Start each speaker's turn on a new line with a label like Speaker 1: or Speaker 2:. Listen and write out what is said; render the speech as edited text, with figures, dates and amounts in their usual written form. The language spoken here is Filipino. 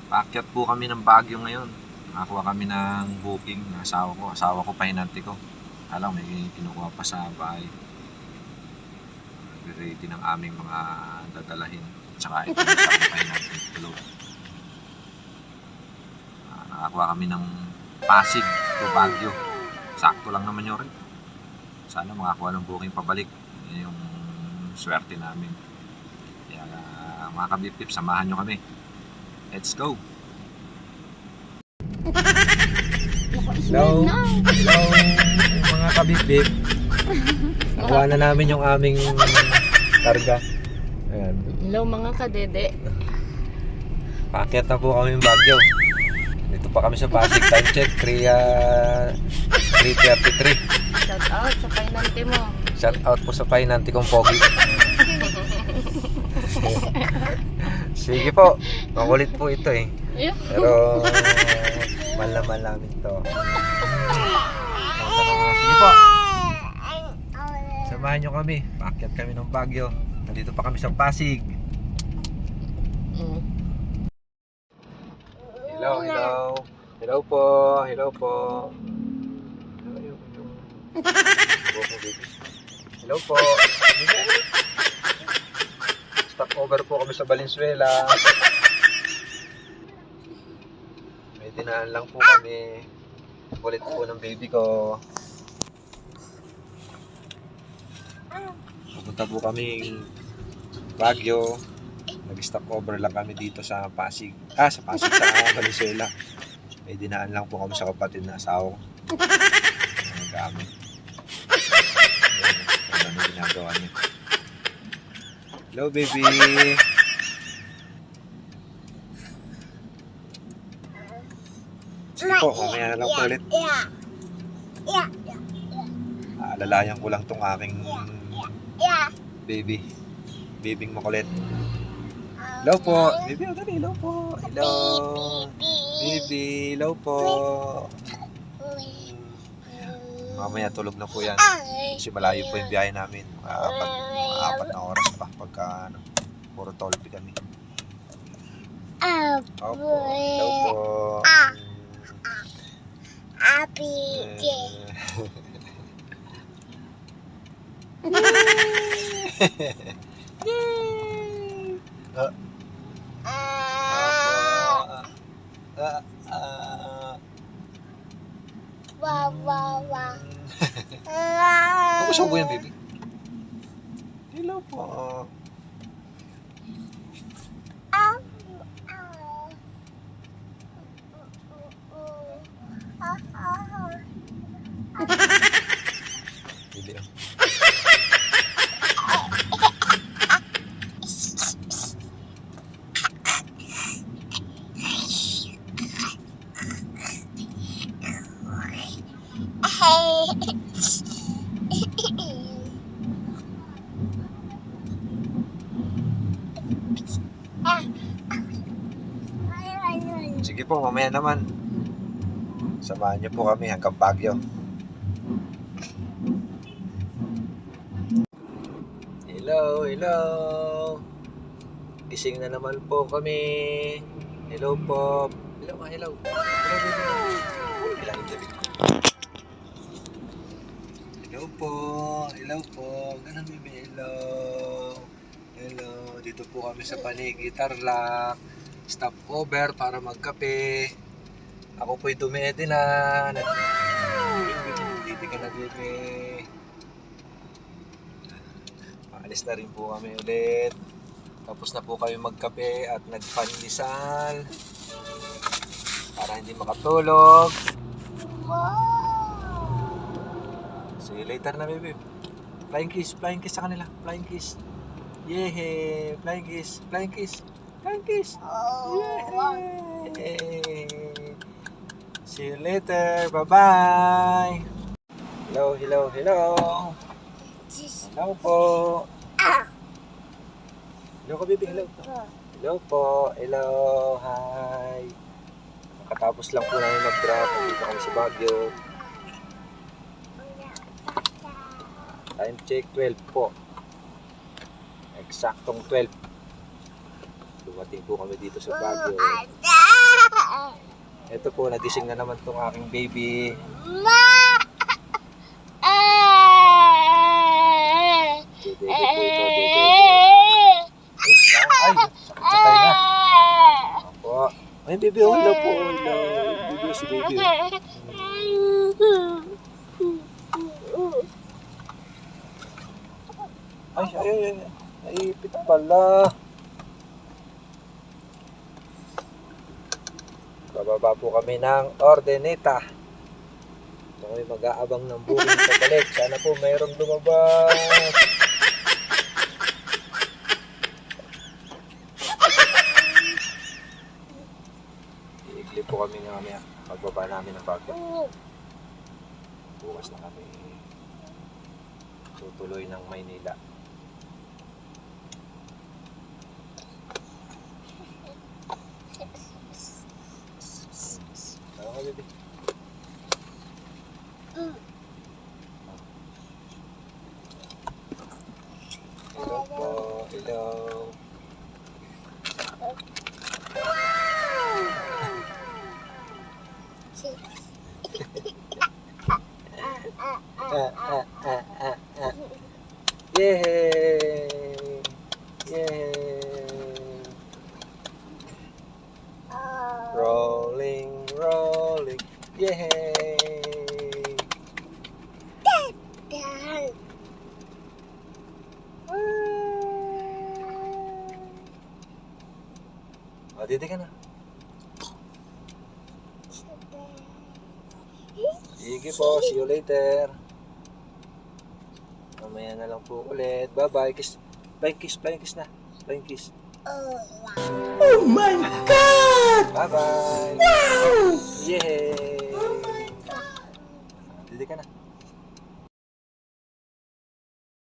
Speaker 1: Paakyat po kami ng Baguio ngayon. Nakakuha kami ng booking ng asawa ko, pahinante ko. Alam, may kinukuha pa sa bahay. Ready ng aming mga dadalahin. Tsaka ito yung sa pahinante. Nakakuha kami ng Pasig to Baguio. Sakto lang naman yun rin. Sana makakuha ng booking pabalik. Yan yung swerte namin. Kaya mga kabip-tip, samahan nyo kami. Let's go! Hello! Hello mga kabip-tip. Nakuha na namin yung aming karga. Ayan.
Speaker 2: Hello mga kadede.
Speaker 1: Paakyat na po kami ng Baguio. Dito pa kami sa Pasig. Time check, 3:33.
Speaker 2: Shout out sa painante mo.
Speaker 1: Shout out po sa painante kong pogi. Sige po, makulit po ito eh. Pero mahal naman namin to. Sige po, samahan nyo kami. Paakyat kami ng Baguio. Nandito pa kami sa Pasig. Hello, hello. Hello po, hello po. Hello po. Stop over po kami sa Valenzuela. May dinaan lang po kami. Kulit po ng baby ko. Pupunta po kami Baguio. Nag-stop over lang kami dito sa Pasig. Sa Pasig, sa Valenzuela. May dinaan lang po kami sa kapatid na asawa ko. Ang gamit. Ano ginagawa niya? Hello baby. Sige po, mamaya na lang po ulit. Alalayan ko lang tong aking baby. Babing makulit. Hello po. Baby, dali. Hello po. Hello. Baby, hello po. Mamaya tulog na po yan. Kasi malayo po yung biyahe namin. Apat na oras pa pagka puro tolpi kami. Opo. Hello po. Gusto mo yan, baby? Hello po. Hindi ah. Sige po, mamaya naman. Samahan niyo po kami hanggang Baguio. Hello, hello. Gising na naman po kami. Hello po. Hello, hello. Hello, hello. Bilangin David ko. Hello po. Hello po. Ganun, baby. Hello. Hello. Dito po kami sa Panigi, Tarlac. Stop over para magkape. Ako po'y dumede na. Hindi ka na dito. Maalis na rin po kami ulit. Tapos na po kami magkape at nagpandesal para hindi makatulog. See you later na, baby. Flying kiss sa kanila. Flying kiss. Yehey! Flying kiss. Flying kiss. Flying kiss. Yehey! See you later. Bye-bye. Hello, hello, hello. Hello po. Hello ka, baby. Hello. Hello po. Hello. Hi. Nakatapos lang po namin mag-drop. Dito kami sa Baguio. Time check 12 po. Eksaktong 12. Dumating po kami dito sa Baguio. Ito po, nagising na naman tong aking baby. Dede po ito, dede. Wait lang. Ay, sakit-sakay na. Opo. Ay, baby, oh, hello po. Hello. Baby, si baby. Ay, naipit pala. Bababa po kami ng Ordeneta. Ito kami mag-aabang ng booking sa balik. Sana po mayroong lumabas. Iigli po kami na kami pagbaba namin ng Baguio. Bukas na kami tutuloy ng Maynila. Tama ka, baby. Hello po. Hello. Yay! Yay! Rolling, rolling, yay! O, dito ka na. Sige po, see you later. Mamaya na lang po ulit. Bye-bye. Kiss. Flying kiss, flying kiss na. Flying kiss.
Speaker 3: Oh my God!
Speaker 1: Bye-bye. Wow! Yay! Dito ka na.